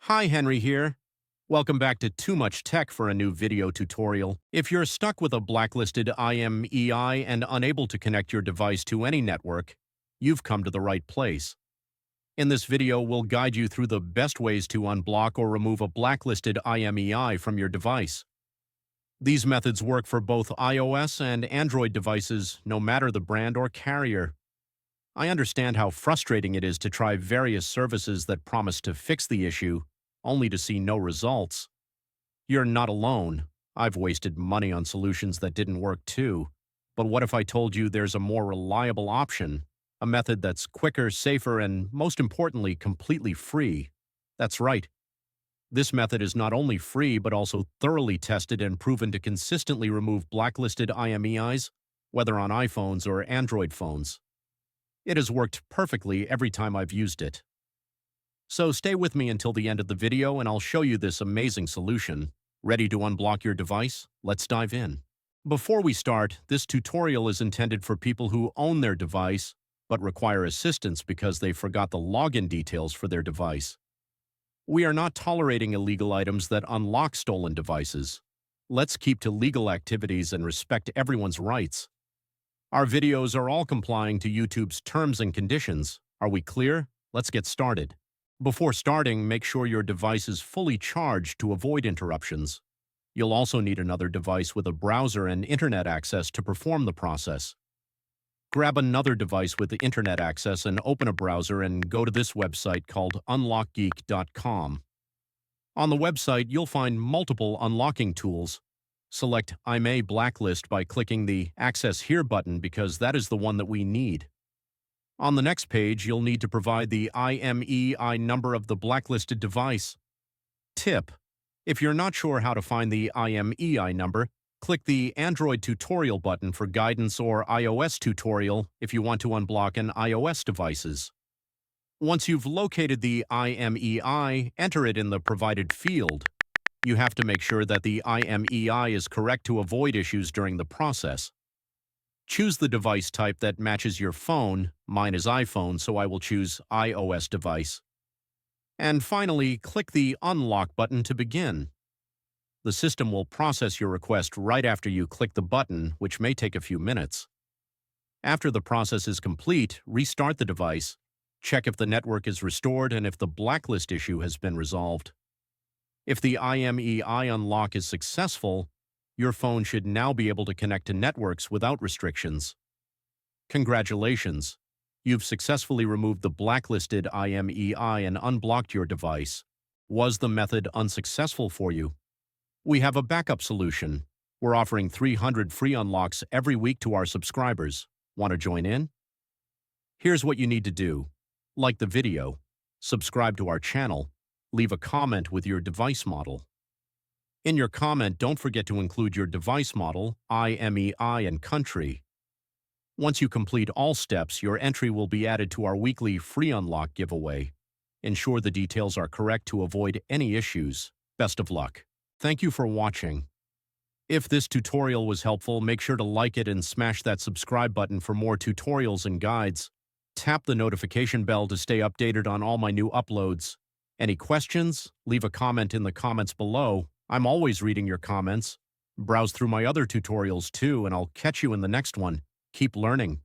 Hi, Henry here. Welcome back to Too Much Tech for a new video tutorial. If you're stuck with a blacklisted IMEI and unable to connect your device to any network, you've come to the right place. In this video, we'll guide you through the best ways to unblock or remove a blacklisted IMEI from your device. These methods work for both iOS and Android devices, no matter the brand or carrier. I understand how frustrating it is to try various services that promise to fix the issue, only to see no results. You're not alone. I've wasted money on solutions that didn't work too. But what if I told you there's a more reliable option? A method that's quicker, safer, and most importantly, completely free. That's right. This method is not only free, but also thoroughly tested and proven to consistently remove blacklisted IMEIs, whether on iPhones or Android phones. It has worked perfectly every time I've used it. So stay with me until the end of the video and I'll show you this amazing solution. Ready to unblock your device? Let's dive in. Before we start, this tutorial is intended for people who own their device but require assistance because they forgot the login details for their device. We are not tolerating illegal items that unlock stolen devices. Let's keep to legal activities and respect everyone's rights. Our videos are all complying to YouTube's terms and conditions. Are we clear? Let's get started. Before starting, make sure your device is fully charged to avoid interruptions. You'll also need another device with a browser and internet access to perform the process. Grab another device with the internet access and open a browser and go to this website called unlockgeek.com. On the website, you'll find multiple unlocking tools. Select IMEI Blacklist by clicking the Access Here button because that is the one that we need. On the next page, you'll need to provide the IMEI number of the blacklisted device. Tip: if you're not sure how to find the IMEI number, click the Android tutorial button for guidance or iOS tutorial if you want to unblock an iOS devices. Once you've located the IMEI, enter it in the provided field. You have to make sure that the IMEI is correct to avoid issues during the process. Choose the device type that matches your phone. Mine is iPhone, so I will choose iOS device. And finally, click the Unlock button to begin. The system will process your request right after you click the button, which may take a few minutes. After the process is complete, restart the device, check if the network is restored and if the blacklist issue has been resolved. If the IMEI unlock is successful, your phone should now be able to connect to networks without restrictions. Congratulations! You've successfully removed the blacklisted IMEI and unblocked your device. Was the method unsuccessful for you? We have a backup solution. We're offering 300 free unlocks every week to our subscribers. Want to join in? Here's what you need to do. Like the video, subscribe to our channel, leave a comment with your device model. In your comment, don't forget to include your device model, IMEI, and country. Once you complete all steps, your entry will be added to our weekly free unlock giveaway. Ensure the details are correct to avoid any issues. Best of luck. Thank you for watching. If this tutorial was helpful, make sure to like it and smash that subscribe button for more tutorials and guides. Tap the notification bell to stay updated on all my new uploads. Any questions? Leave a comment in the comments below. I'm always reading your comments. Browse through my other tutorials too, and I'll catch you in the next one. Keep learning.